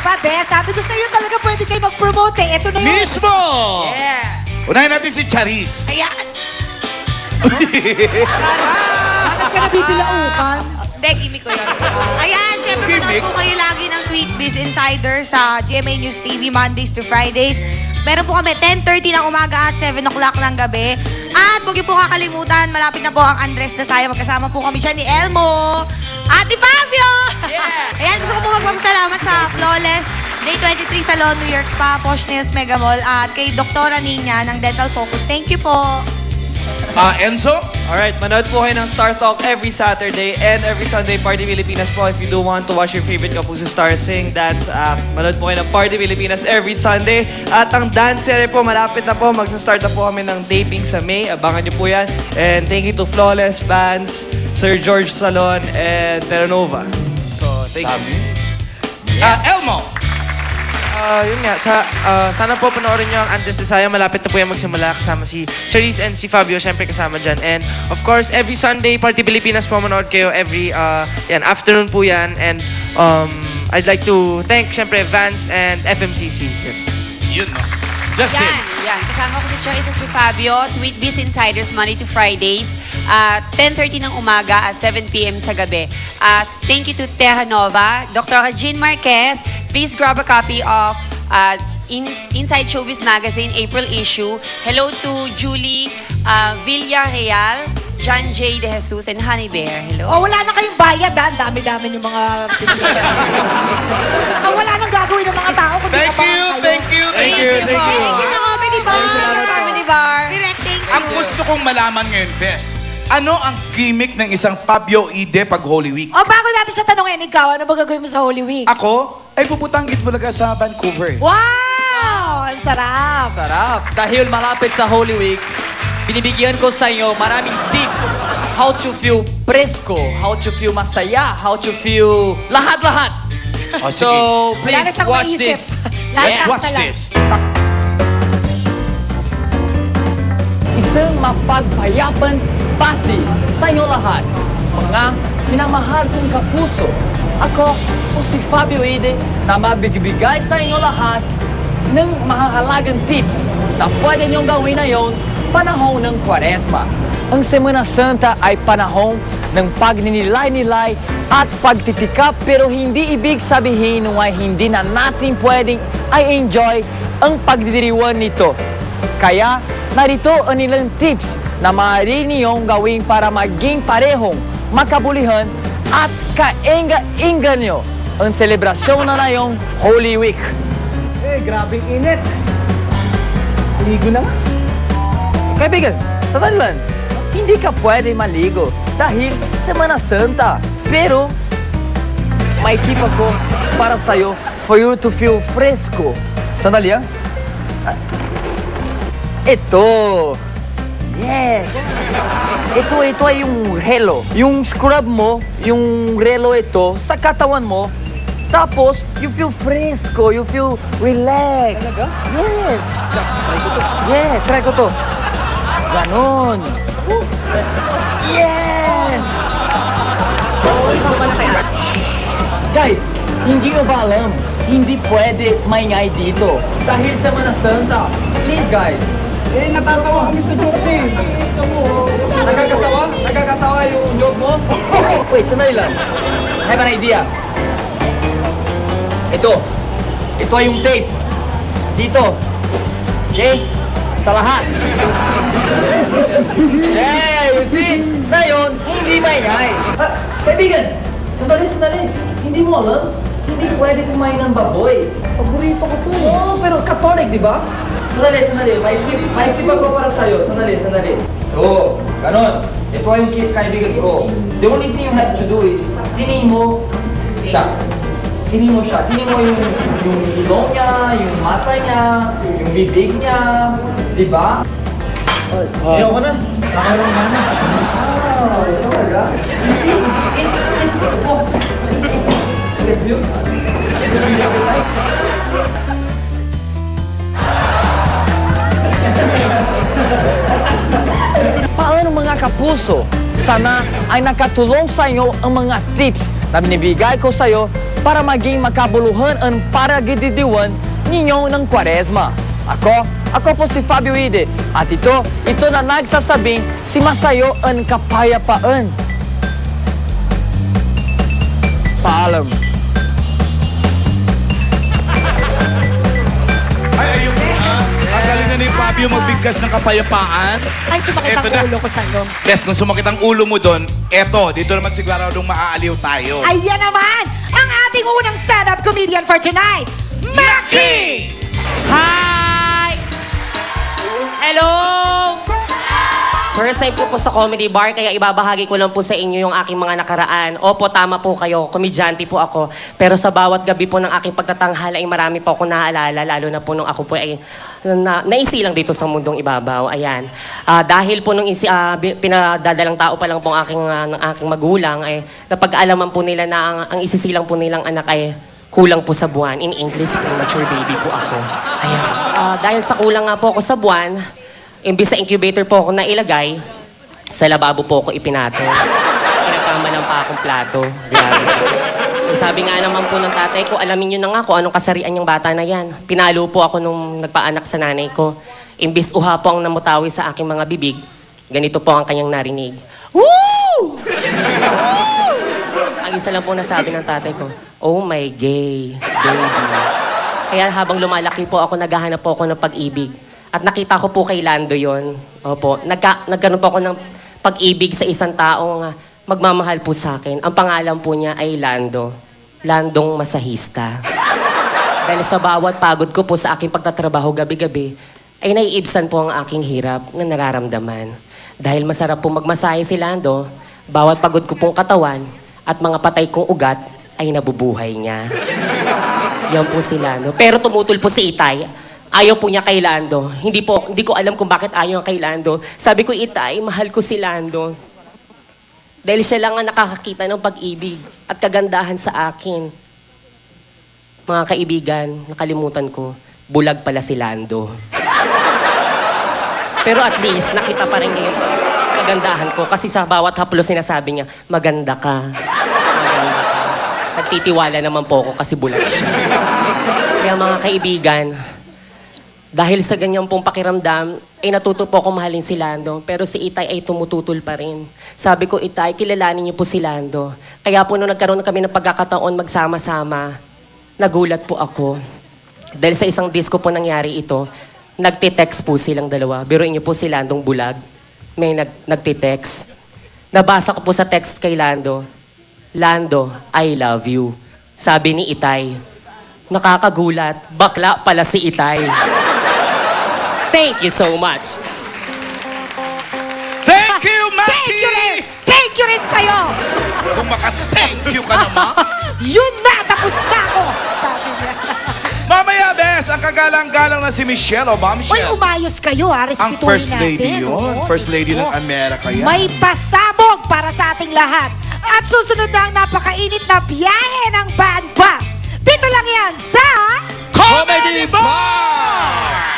ba, Bes? Sabi ko sa'yo talaga pwede kayo mag-promote eh. Ito na yun. Mismo! Yeah. Unahin natin si Charis. Ayan. Bakit ka nabibilaukan? Hindi, gimmick ko yun. Ayan, syempre Gimmick? manood po kayo lagi ng Tweet Biz Insider sa GMA News TV Mondays to Fridays. Meron po kami 10:30 ng umaga at 7 o'clock ng gabi. At huwag niyo po kakalimutan, malapit na po ang Andres Dasaya. Magkasama po kami dyan ni Elmo at ni Fabio! Yeah! Ayan, gusto ko po magpapasalamat sa Flawless Day 23 Salon New York Spa, Posh Nails Mega Mall at kay Doktora Nina ng Dental Focus. Thank you po! Enzo? Alright, manood po kayo ng Star Talk every Saturday and every Sunday, Party Pilipinas po. If you do want to watch your favorite Kapuso stars sing, dance act, manood po kayo ng Party Pilipinas every Sunday. At ang dance series po, malapit na po. Magsa-start na po kami ng taping sa May. Abangan niyo po yan. And thank you to Flawless, Vance, Sir George Salon, and Terranova. So, thank you. Elmo? Yun nga, sana po panoorin nyo ang Andres Desaya. Malapit na po yung magsimula kasama si Charisse and si Fabio, syempre kasama dyan. And of course, every Sunday, Party Pilipinas po manood kayo. Every afternoon po yan. And I'd like to thank, syempre, Vance and FMCC. Yun, no? Justin? Yan. Kasama ko si Charisse at si Fabio. Tweet Biz Insiders, Monday to Fridays. 10:30 ng umaga at 7 p.m. sa gabi. Thank you to Terranova, Dr. Jean Marquez. Please grab a copy of Inside Showbiz Magazine, April issue. Hello to Julie Villarreal, John J. De Jesus, and Honey Bear. Hello. O, wala na kayong bayad, ha? Ang dami-dami yung mga... Saka wala nang gagawin ng mga tao. kundi Thank abangan you, kayo. thank you, thank you. Thank you sa Comedy Bar! Comedy Bar. Directing. Ang gusto kong malaman ngayon, Bes, ano ang gimmick ng isang Fabio Ide pag Holy Week? O, bago natin siya tanongin, ikaw, ano ba gagawin mo sa Holy Week? Ako, ay pupuntanggit Bulaga sa Vancouver. Wow! Ang sarap! Sarap. Dahil malapit sa Holy Week, binibigyan ko sa inyo maraming tips. How to feel presko, how to feel masaya, how to feel lahat-lahat. O, sige. So, Wala please na siyang watch maisip. this. Lahat Let's nasa watch lang. this. Isang mapagpayapan pati sa inyo lahat. Mga minamahal kong kapuso. Ako po si Fabio Ide na magbibigay sa inyo lahat ng mahahalagang tips na pwede niyong gawin na yon panahon ng Kwaresma. Ang Semana Santa ay panahon ng pagninilay-nilay at pagtitikap, pero hindi ibig sabihin na hindi na natin pwedeng i-enjoy ang pagdiriwan nito. Kaya narito ang ilang tips na maaari niyong gawin para maging parehong makabulihan at kaengga-engga niyo ang selebrasyon na ngayong Holy Week. Grabing init. Ligo na nga. Kaibigan, sandali lang. Hindi ka pwede maligo dahil Semana Santa. Pero may tip ako para sa'yo for you to feel fresco. Sandali ah. Ito. Yes. Ito ay yung relo. Yung scrub mo, yung relo ito, sa katawan mo. Tapos, you feel fresco, you feel relaxed. Yes. Yeah, try ko to. Ganon. Yes! Guys, hindi nyo ba alam? Hindi pwede maingay dito. Dahil sa Semana Santa. Please, guys. Natatawa kami sa joke eh. Nakakatawa? Nakakatawa yung joke mo? Wait, sandali lang. I have an idea. Ito. Ito ay yung tape. Dito. Okay? Sa lahat. Yeah, you see? Ngayon, hindi maingay. Kaibigan, sandali. Hindi mo alam? Hindi pwede kumain ng baboy. Paborito ko to. Oo, pero Catholic, di ba? Sandali. May isip ako para sa'yo. Sandali. Oo, ganon. Ito ay yung kaibigan ko. The only thing you have to do is, tingin mo siya. Tingin mo yung ilong niya, yung mata niya, yung bibig niya. Di ba? Ayoko na. Ito talaga? You see? Review? Paano mga kapuso? Sana ay nakatulong sa inyo ang mga tips na binibigay ko sa iyo para maging makabuluhan ang paragididiwan ninyo ng Kwaresma. Ako po si Fabio Ide at ito na nagsasabing si masayo ang kapayapaan. Paalam. Ay, ayun na. Ang galing na ni Fabio magbigkas ng kapayapaan. Ay, sumakit Eto ang na. ulo ko sa'yo. Bes, kung sumakit ang ulo mo doon, dito naman siguradong maaaliw tayo. Ayan naman, ang ating unang stand-up comedian for tonight, Maki! Hi! Hello! First time po sa Comedy Bar, kaya ibabahagi ko lang po sa inyo yung aking mga nakaraan. Opo, tama po kayo. Komedyante po ako. Pero sa bawat gabi po ng aking pagtatanghal ay marami po ako naaalala, lalo na po nung ako po ay naisilang dito sa mundong ibabaw. Ayan. Dahil po nung pinadadalang tao pa lang po ng aking magulang, ay napag-alaman po nila na ang isisilang po nilang anak ay kulang po sa buwan. In English, premature baby po ako. Ayan. Dahil sa kulang nga po ako sa buwan, imbis sa incubator po ako nailagay, sa lababo po ako ipinatong. Pinagkamalan pa akong plato. Grabe. Sabi nga naman po ng tatay ko, alamin nyo na nga kung anong kasarian yung bata na yan. Pinalo po ako nung nagpaanak sa nanay ko. Imbis uha po ang namutawi sa aking mga bibig, ganito po ang kanyang narinig. Woo! Ang isa lang po nasabi ng tatay ko, oh my gay, baby. Kaya habang lumalaki po ako, naghahanap po ako ng pag-ibig. At nakita ko po kay Lando yon. Opo, nagkaroon po ako ng pag-ibig sa isang taong magmamahal po sa akin. Ang pangalan po niya ay Lando. Landong masahista. Dahil sa bawat pagod ko po sa aking pagtatrabaho gabi-gabi, ay naiibsan po ang aking hirap na nararamdaman. Dahil masarap po magmasahe si Lando, bawat pagod ko pong katawan at mga patay kong ugat ay nabubuhay niya. Yan po si Lando. Pero tumutol po si Itay. Ayaw po niya kay Lando. Hindi ko alam kung bakit ayaw kay Lando. Sabi ko, Itay, mahal ko si Lando. Dahil siya lang ang nakakakita ng pag-ibig at kagandahan sa akin. Mga kaibigan, nakalimutan ko, bulag pala si Lando. Pero at least, nakita pa rin niya yung kagandahan ko. Kasi sa bawat haplos sinasabi niya, maganda ka. Maganda ka. Nagtitiwala naman po ako kasi bulag siya. Kaya mga kaibigan, dahil sa ganyan pong pakiramdam, ay natuto po akong mahalin si Lando. Pero si Itay ay tumututol pa rin. Sabi ko, Itay, kilalanin niyo po si Lando. Kaya po nung nagkaroon kami ng pagkakataon magsama-sama, nagulat po ako. Dahil sa isang disco po nangyari ito, nagtitext po silang dalawa. Biruin niyo po si Landong bulag. May nagtitext. Nabasa ko po sa text kay Lando, Lando, I love you. Sabi ni Itay, nakakagulat, bakla pala si Itay. Thank you so much. Thank you, Maki! Thank you rin! Thank you rin sa'yo! Kung maka-thank you ka naman. Yun na! Tapos na ako! Sabi niya. Mamaya, Bes, ang kagalang-galang na si Michelle o ba, Uy, Michelle? umayos kayo ha. Ang Respetuhin first natin. lady yun. Oo, First lady Diyos ng ko. Amerika yan. May pasabog para sa ating lahat. At susunod na ang napakainit na biyahe ng Band Bus. Dito lang yan sa... Comedy Bar!